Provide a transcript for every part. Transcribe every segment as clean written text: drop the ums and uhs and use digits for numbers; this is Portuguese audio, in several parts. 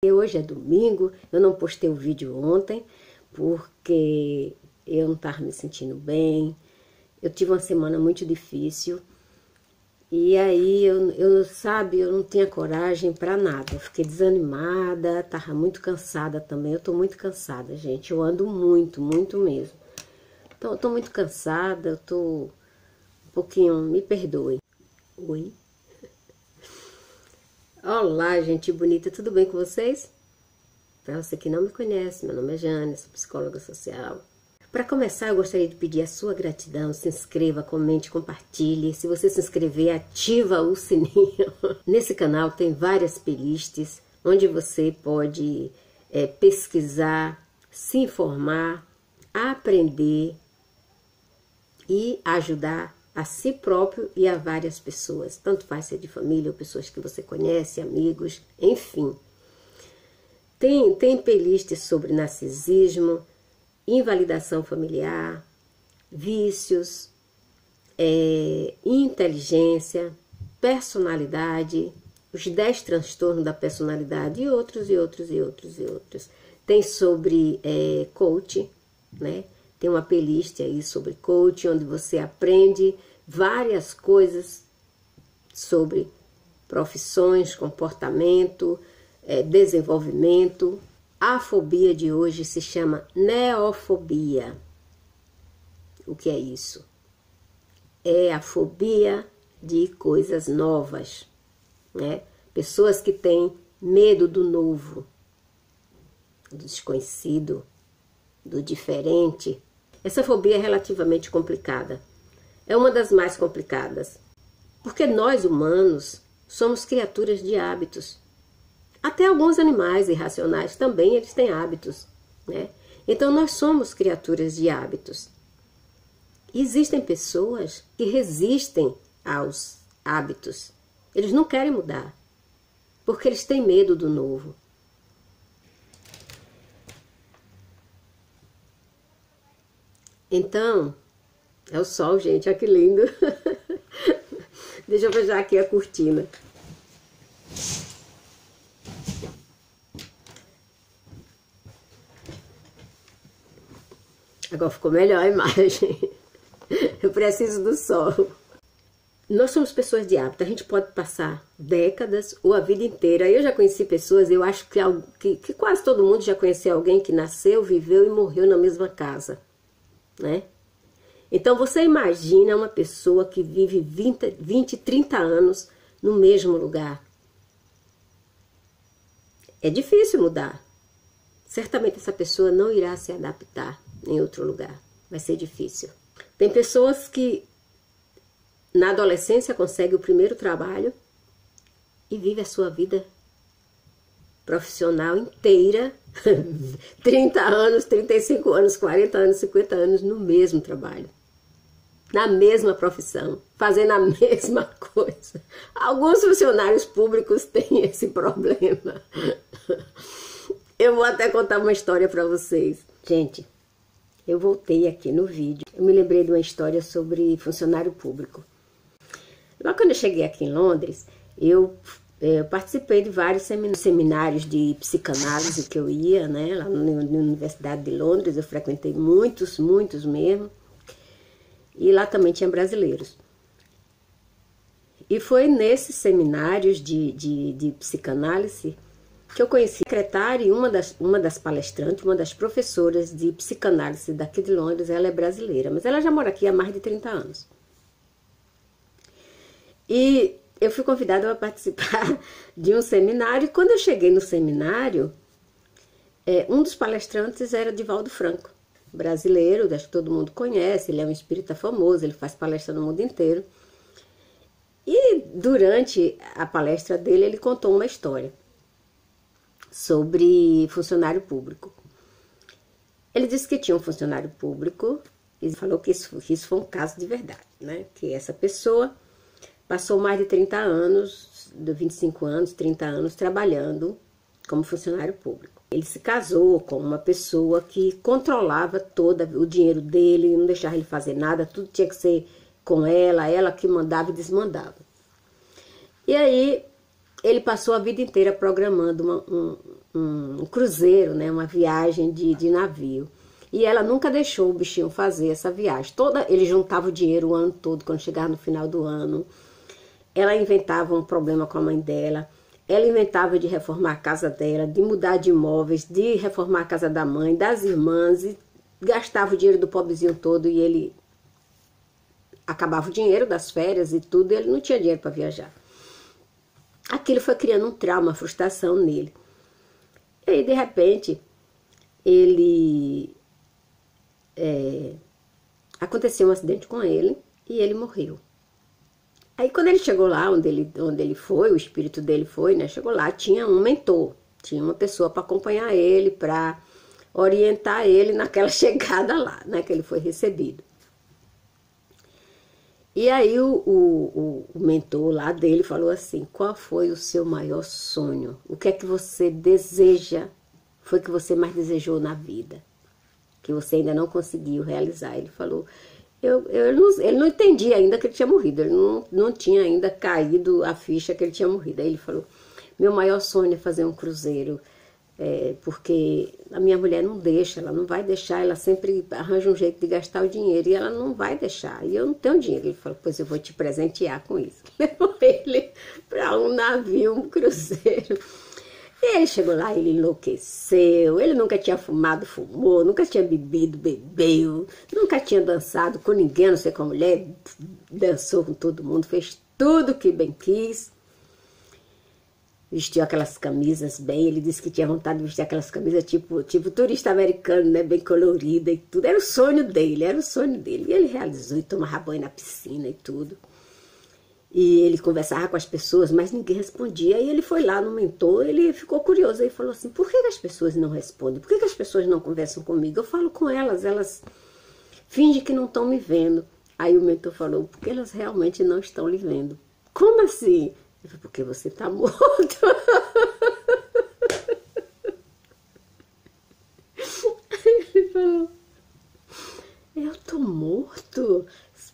Hoje é domingo, eu não postei o vídeo ontem porque eu não estava me sentindo bem. Eu tive uma semana muito difícil e aí eu não tinha coragem para nada. Eu fiquei desanimada, estava muito cansada também. Eu estou muito cansada, gente. Eu ando muito, muito mesmo. Então, eu estou muito cansada, eu estou um pouquinho, me perdoe. Oi. Olá, gente bonita, tudo bem com vocês? Para você que não me conhece, meu nome é Jane, sou psicóloga social. Para começar, eu gostaria de pedir a sua gratidão. Se inscreva, comente, compartilhe. Se você se inscrever, ativa o sininho. Nesse canal tem várias playlists onde você pode pesquisar, se informar, aprender e ajudar a si próprio e a várias pessoas. Tanto faz ser de família ou pessoas que você conhece, amigos, enfim. Tem playlists sobre narcisismo, invalidação familiar, vícios, inteligência, personalidade, os 10 transtornos da personalidade e outros, e outros, e outros, e outros. Tem sobre coach, né? Tem uma playlist aí sobre coach, onde você aprende várias coisas sobre profissões, comportamento, desenvolvimento. A fobia de hoje se chama neofobia. O que é isso? É a fobia de coisas novas, né? Pessoas que têm medo do novo, do desconhecido, do diferente. Essa fobia é relativamente complicada. É uma das mais complicadas. Porque nós, humanos, somos criaturas de hábitos. Até alguns animais irracionais também eles têm hábitos, né? Então nós somos criaturas de hábitos. Existem pessoas que resistem aos hábitos. Eles não querem mudar, porque eles têm medo do novo. Então, é o sol, gente, olha que lindo. Deixa eu fechar aqui a cortina. Agora ficou melhor a imagem. Eu preciso do sol. Nós somos pessoas de hábito. A gente pode passar décadas ou a vida inteira. Eu já conheci pessoas, eu acho que quase todo mundo já conheceu alguém que nasceu, viveu e morreu na mesma casa, né? Então você imagina uma pessoa que vive 20, 30 anos no mesmo lugar. É difícil mudar. Certamente essa pessoa não irá se adaptar em outro lugar. Vai ser difícil. Tem pessoas que na adolescência conseguem o primeiro trabalho e vive a sua vida profissional inteira, 30 anos, 35 anos, 40 anos, 50 anos no mesmo trabalho. Na mesma profissão, fazendo a mesma coisa. Alguns funcionários públicos têm esse problema. Eu vou até contar uma história para vocês. Gente, eu voltei aqui no vídeo. Eu me lembrei de uma história sobre funcionário público. Logo quando eu cheguei aqui em Londres, eu participei de vários seminários de psicanálise que eu ia, né? Lá na Universidade de Londres, eu frequentei muitos mesmo. E lá também tinha brasileiros. E foi nesses seminários de psicanálise que eu conheci a secretária e uma das palestrantes, uma das professoras de psicanálise daqui de Londres. Ela é brasileira, mas ela já mora aqui há mais de 30 anos. E eu fui convidada para participar de um seminário. E quando eu cheguei no seminário, um dos palestrantes era Divaldo Franco, brasileiro, acho que todo mundo conhece. Ele é um espírita famoso, ele faz palestra no mundo inteiro. E durante a palestra dele, ele contou uma história sobre funcionário público. Ele disse que tinha um funcionário público e falou que isso foi um caso de verdade, né? Que essa pessoa passou mais de 30 anos, de 25 anos, 30 anos, trabalhando como funcionário público. Ele se casou com uma pessoa que controlava todo o dinheiro dele, não deixava ele fazer nada, tudo tinha que ser com ela que mandava e desmandava. E aí ele passou a vida inteira programando um cruzeiro, né? Uma viagem de navio. E ela nunca deixou o bichinho fazer essa viagem. Ele juntava o dinheiro o ano todo, quando chegava no final do ano. Ela inventava um problema com a mãe dela. Ela inventava de reformar a casa dela, de mudar de imóveis, de reformar a casa da mãe, das irmãs, e gastava o dinheiro do pobrezinho todo, e ele acabava o dinheiro das férias e tudo, e ele não tinha dinheiro para viajar. Aquilo foi criando um trauma, uma frustração nele. E aí, de repente, aconteceu um acidente com ele e ele morreu. Aí quando ele chegou lá, onde ele foi, o espírito dele foi, né? Chegou lá, tinha um mentor, tinha uma pessoa para acompanhar ele, para orientar ele naquela chegada lá, né? Que ele foi recebido. E aí o mentor lá dele falou assim: qual foi o seu maior sonho? O que é que você deseja, foi que você mais desejou na vida, que você ainda não conseguiu realizar? Ele falou... ele não entendia ainda que ele tinha morrido, ele não tinha ainda caído a ficha que ele tinha morrido. Aí ele falou: meu maior sonho é fazer um cruzeiro, porque a minha mulher não deixa, ela não vai deixar, ela sempre arranja um jeito de gastar o dinheiro e ela não vai deixar, e eu não tenho dinheiro. Ele falou: pois eu vou te presentear com isso. Levou ele para um navio, um cruzeiro. E ele chegou lá, ele enlouqueceu, ele nunca tinha fumado, fumou, nunca tinha bebido, bebeu, nunca tinha dançado com ninguém, não sei com a mulher, dançou com todo mundo, fez tudo que bem quis. Vestiu aquelas camisas bem, ele disse que tinha vontade de vestir aquelas camisas tipo turista americano, né, bem colorida e tudo. Era o sonho dele, era o sonho dele. E ele realizou, e tomava banho na piscina e tudo. E ele conversava com as pessoas, mas ninguém respondia. Aí ele foi lá no mentor, ele ficou curioso. Aí falou assim: por que as pessoas não respondem? Por que as pessoas não conversam comigo? Eu falo com elas, elas fingem que não estão me vendo. Aí o mentor falou: porque elas realmente não estão lhe vendo. Como assim? Eu falei: porque você está morto. Aí ele falou: eu estou morto?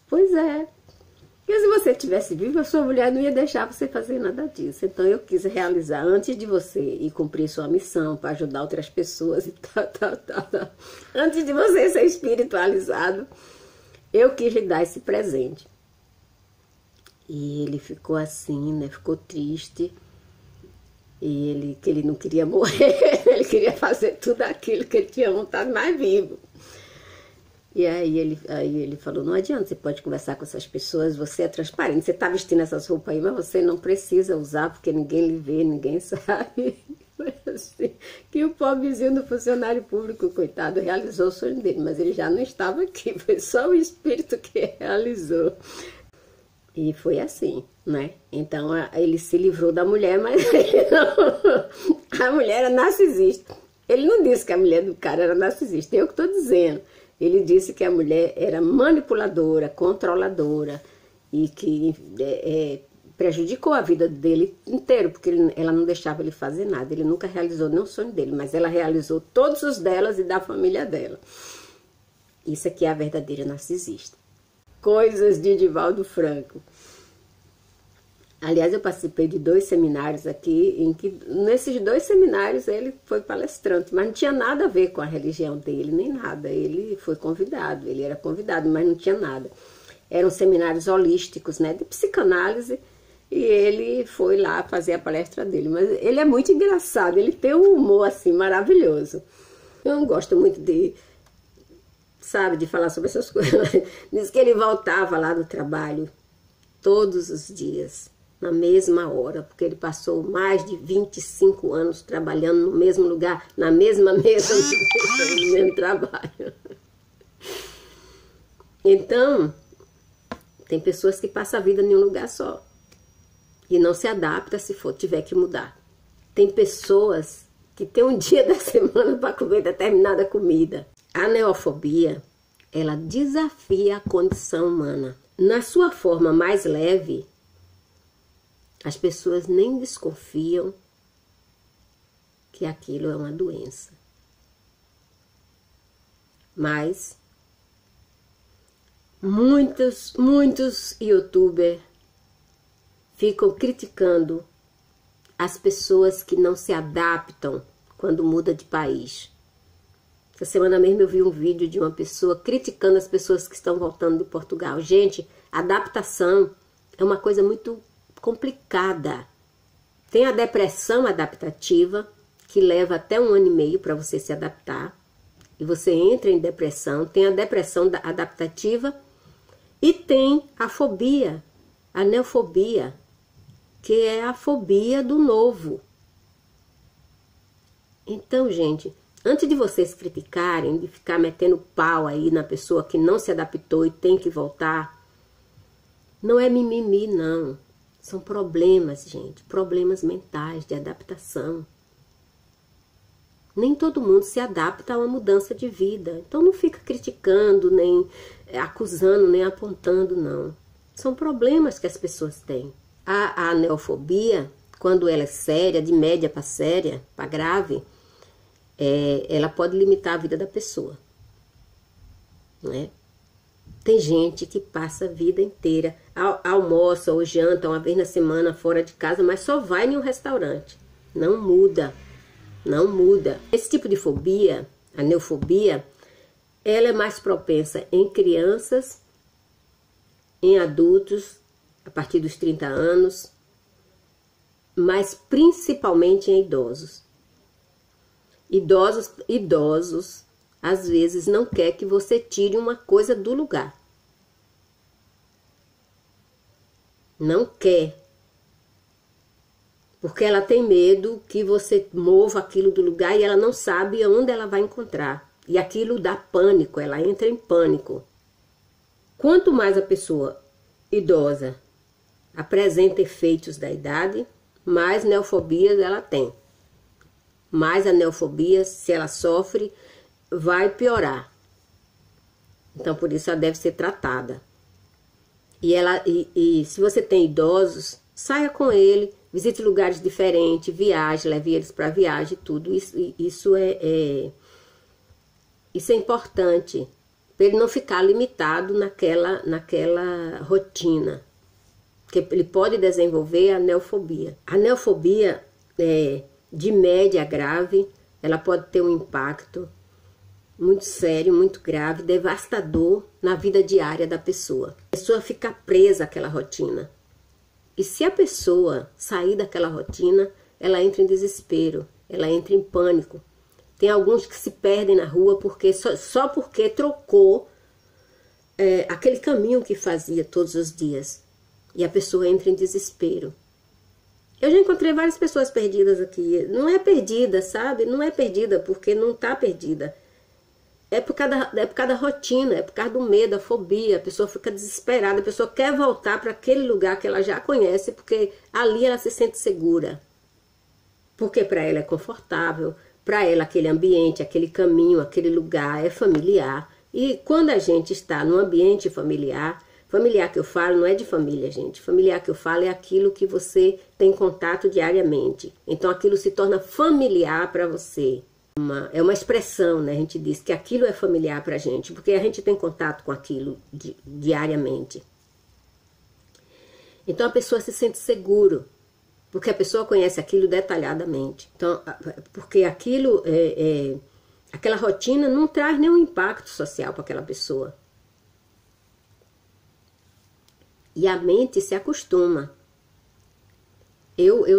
Pois é. Porque se você tivesse vivo, a sua mulher não ia deixar você fazer nada disso. Então eu quis realizar antes de você ir cumprir sua missão para ajudar outras pessoas e tal. Antes de você ser espiritualizado, eu quis lhe dar esse presente. E ele ficou assim, né? Ficou triste. E que ele não queria morrer, ele queria fazer tudo aquilo que ele tinha vontade mais vivo. E aí ele falou: não adianta, você pode conversar com essas pessoas, você é transparente, você está vestindo essas roupas aí, mas você não precisa usar, porque ninguém lhe vê, ninguém sabe. Foi assim que o pobrezinho do funcionário público, coitado, realizou o sonho dele, mas ele já não estava aqui, foi só o espírito que realizou. E foi assim, né? Então ele se livrou da mulher, mas a mulher era narcisista. Ele não disse que a mulher do cara era narcisista, eu que estou dizendo. Ele disse que a mulher era manipuladora, controladora e que prejudicou a vida dele inteiro, porque ela não deixava ele fazer nada. Ele nunca realizou nenhum sonho dele, mas ela realizou todos os delas e da família dela. Isso aqui é a verdadeira narcisista. Coisas de Divaldo Franco. Aliás, eu participei de 2 seminários aqui, em que nesses 2 seminários ele foi palestrante, mas não tinha nada a ver com a religião dele, nem nada. Ele foi convidado, ele era convidado, mas não tinha nada. Eram seminários holísticos, né, de psicanálise, e ele foi lá fazer a palestra dele. Mas ele é muito engraçado, ele tem um humor assim maravilhoso. Eu não gosto muito de falar sobre essas coisas. Diz que ele voltava lá do trabalho todos os dias, na mesma hora, porque ele passou mais de 25 anos trabalhando no mesmo lugar, na mesma mesa, no mesmo trabalho. Então, tem pessoas que passam a vida em um lugar só e não se adapta se tiver que mudar. Tem pessoas que tem um dia da semana para comer determinada comida. A neofobia, ela desafia a condição humana. Na sua forma mais leve, as pessoas nem desconfiam que aquilo é uma doença. Mas muitos youtubers ficam criticando as pessoas que não se adaptam quando muda de país. Essa semana mesmo eu vi um vídeo de uma pessoa criticando as pessoas que estão voltando de Portugal. Gente, adaptação é uma coisa muito complicada. Tem a depressão adaptativa, que leva até 1 ano e meio para você se adaptar. E você entra em depressão. Tem a depressão adaptativa e tem a fobia, a neofobia, que é a fobia do novo. Então, gente, antes de vocês criticarem, de ficar metendo pau aí na pessoa que não se adaptou e tem que voltar, não é mimimi, não. São problemas, gente, problemas mentais de adaptação. Nem todo mundo se adapta a uma mudança de vida. Então não fica criticando, nem acusando, nem apontando, não. São problemas que as pessoas têm. A neofobia, quando ela é séria, de média para séria, para grave, ela pode limitar a vida da pessoa, né? Tem gente que passa a vida inteira, almoça ou janta uma vez na semana fora de casa, mas só vai em um restaurante. Não muda, não muda. Esse tipo de fobia, a neofobia, ela é mais propensa em crianças, em adultos, a partir dos 30 anos, mas principalmente em idosos. Idosos, às vezes, não quer que você tire uma coisa do lugar. Não quer. Porque ela tem medo que você mova aquilo do lugar e ela não sabe onde ela vai encontrar. E aquilo dá pânico, ela entra em pânico. Quanto mais a pessoa idosa apresenta efeitos da idade, mais neofobias ela tem. Mais a neofobia, se ela sofre, vai piorar. Então, por isso, ela deve ser tratada. E se você tem idosos, saia com ele, visite lugares diferentes, viaje, leve eles para viagem, tudo. Isso é importante, para ele não ficar limitado naquela rotina. Porque ele pode desenvolver a neofobia. A neofobia, de média a grave, ela pode ter um impacto muito sério, muito grave, devastador na vida diária da pessoa. A pessoa fica presa àquela rotina. E se a pessoa sair daquela rotina, ela entra em desespero, ela entra em pânico. Tem alguns que se perdem na rua só porque trocou aquele caminho que fazia todos os dias. E a pessoa entra em desespero. Eu já encontrei várias pessoas perdidas aqui. Não é perdida, sabe? Não é perdida porque não está perdida. É por causa da rotina, é por causa do medo, a fobia. A pessoa fica desesperada, a pessoa quer voltar para aquele lugar que ela já conhece, porque ali ela se sente segura. Porque para ela é confortável, para ela aquele ambiente, aquele caminho, aquele lugar é familiar. E quando a gente está num ambiente familiar, familiar que eu falo não é de família, gente. Familiar que eu falo é aquilo que você tem contato diariamente. Então aquilo se torna familiar para você. É uma expressão, né? A gente diz que aquilo é familiar para a gente, porque a gente tem contato com aquilo diariamente. Então a pessoa se sente seguro, porque a pessoa conhece aquilo detalhadamente. Então, porque aquilo, aquela rotina não traz nenhum impacto social para aquela pessoa. E a mente se acostuma. Eu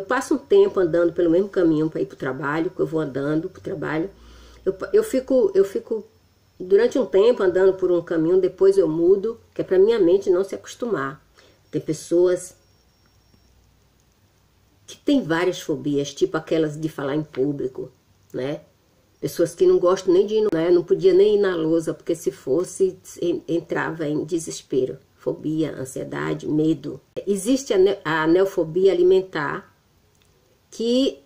passo um tempo andando pelo mesmo caminho para ir para o trabalho, que eu vou andando para o trabalho. Eu fico durante um tempo andando por um caminho, depois eu mudo, que é para minha mente não se acostumar. Tem pessoas que têm várias fobias, tipo aquelas de falar em público, né? Pessoas que não gostam nem de ir, né? Não podia nem ir na lousa, porque se fosse, entrava em desespero. Fobia, ansiedade, medo. Existe a neofobia alimentar, que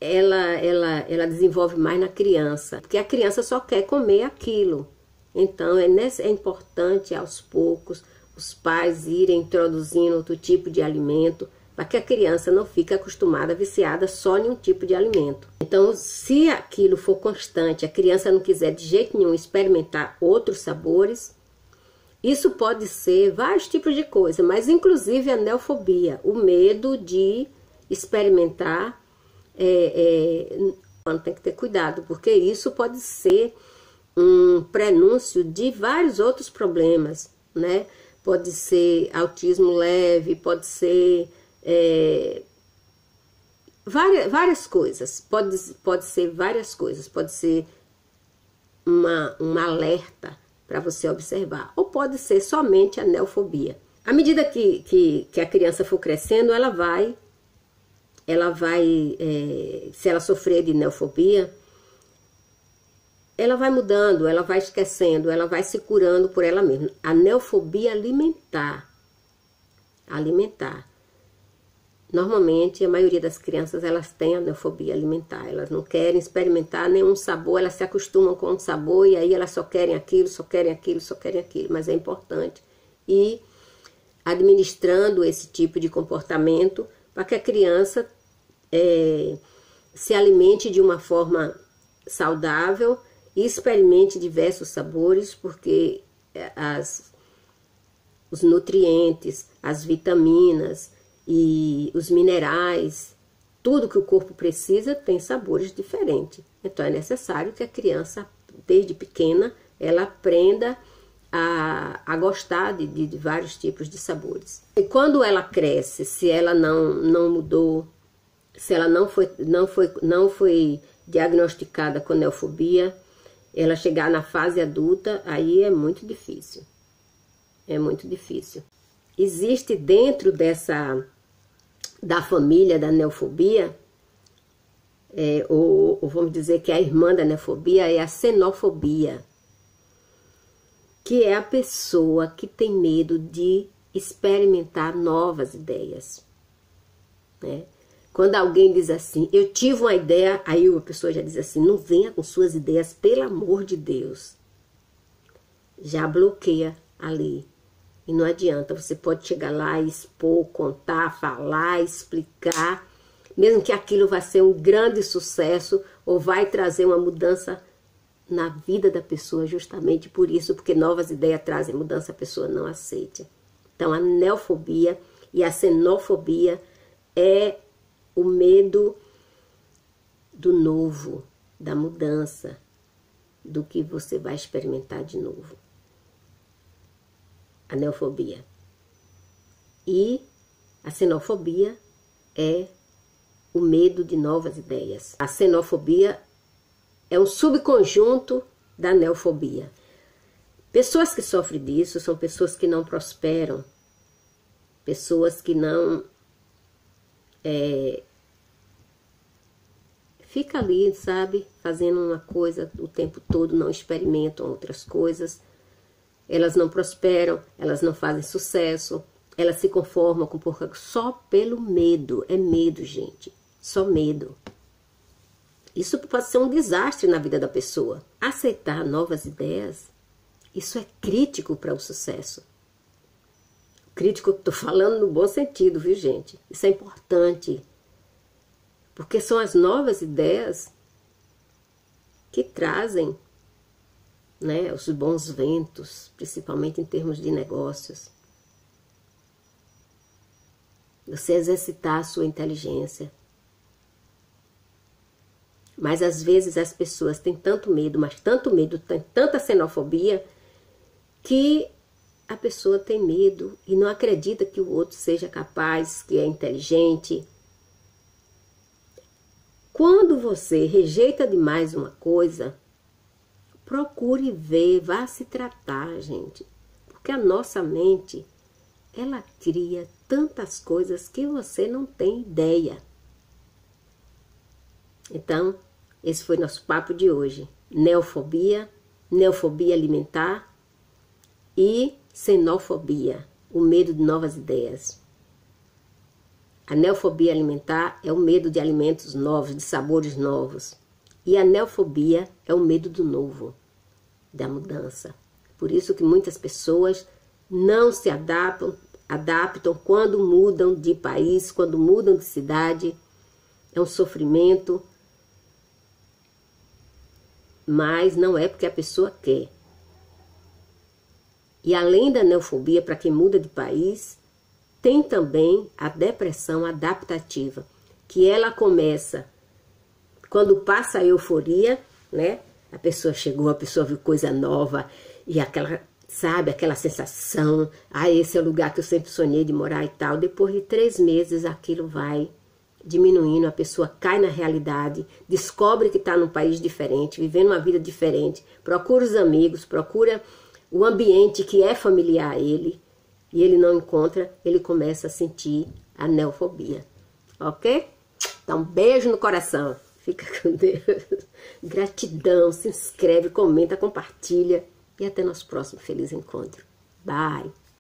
ela desenvolve mais na criança, porque a criança só quer comer aquilo. Então é importante aos poucos os pais irem introduzindo outro tipo de alimento, para que a criança não fique acostumada, viciada só em um tipo de alimento. Então, se aquilo for constante, a criança não quiser de jeito nenhum experimentar outros sabores, isso pode ser vários tipos de coisa, mas inclusive a neofobia, o medo de experimentar tem que ter cuidado, porque isso pode ser um prenúncio de vários outros problemas, né? Pode ser autismo leve, pode ser várias coisas, pode ser várias coisas, pode ser um alerta para você observar, ou pode ser somente a neofobia. À medida que a criança for crescendo, ela vai, se ela sofrer de neofobia, ela vai mudando, ela vai esquecendo, ela vai se curando por ela mesma. A neofobia alimentar. Normalmente, a maioria das crianças, elas têm a neofobia alimentar. Elas não querem experimentar nenhum sabor, elas se acostumam com o sabor e aí elas só querem aquilo, só querem aquilo, só querem aquilo. Mas é importante ir administrando esse tipo de comportamento para que a criança se alimente de uma forma saudável e experimente diversos sabores, porque os nutrientes, as vitaminas e os minerais, tudo que o corpo precisa tem sabores diferentes. Então é necessário que a criança, desde pequena, ela aprenda a gostar de vários tipos de sabores. E quando ela cresce, se ela não mudou, se ela não foi diagnosticada com neofobia, ela chegar na fase adulta, aí é muito difícil. É muito difícil. Existe dentro da família da neofobia, ou vamos dizer que a irmã da neofobia é a xenofobia, que é a pessoa que tem medo de experimentar novas ideias, né? Quando alguém diz assim, eu tive uma ideia, aí a pessoa já diz assim, não venha com suas ideias, pelo amor de Deus. Já bloqueia ali. E não adianta, você pode chegar lá e expor, contar, falar, explicar, mesmo que aquilo vai ser um grande sucesso ou vai trazer uma mudança na vida da pessoa, justamente por isso, porque novas ideias trazem mudança, a pessoa não aceita. Então a neofobia e a xenofobia é o medo do novo, da mudança, do que você vai experimentar de novo. A neofobia. E a xenofobia é o medo de novas ideias. A xenofobia é um subconjunto da neofobia. Pessoas que sofrem disso são pessoas que não prosperam, pessoas que não fica ali, sabe, fazendo uma coisa o tempo todo, não experimentam outras coisas. Elas não prosperam, elas não fazem sucesso, elas se conformam com pouca só pelo medo. É medo, gente, só medo. Isso pode ser um desastre na vida da pessoa. Aceitar novas ideias, isso é crítico para o sucesso. Crítico que estou falando no bom sentido, viu, gente? Isso é importante. Porque são as novas ideias que trazem, né, os bons ventos, principalmente em termos de negócios. Você exercitar a sua inteligência. Mas às vezes as pessoas têm tanto medo, mas tanto medo, têm tanta xenofobia, que a pessoa tem medo e não acredita que o outro seja capaz, que é inteligente. Quando você rejeita demais uma coisa, procure ver, vá se tratar, gente. Porque a nossa mente, ela cria tantas coisas que você não tem ideia. Então, esse foi nosso papo de hoje. Neofobia, neofobia alimentar e xenofobia, o medo de novas ideias. A neofobia alimentar é o medo de alimentos novos, de sabores novos. E a neofobia é o medo do novo, da mudança. Por isso que muitas pessoas não se adaptam quando mudam de país, quando mudam de cidade. É um sofrimento, mas não é porque a pessoa quer. E além da neofobia, para quem muda de país, tem também a depressão adaptativa, que ela começa Quando passa a euforia, né? A pessoa chegou, a pessoa viu coisa nova e aquela, sabe, aquela sensação, esse é o lugar que eu sempre sonhei de morar e tal. Depois de 3 meses aquilo vai diminuindo, a pessoa cai na realidade, descobre que está num país diferente, vivendo uma vida diferente, procura os amigos, procura o ambiente que é familiar a ele, e ele não encontra, ele começa a sentir a neofobia, ok? Então, um beijo no coração, fica com Deus, gratidão, se inscreve, comenta, compartilha, e até nosso próximo feliz encontro. Bye!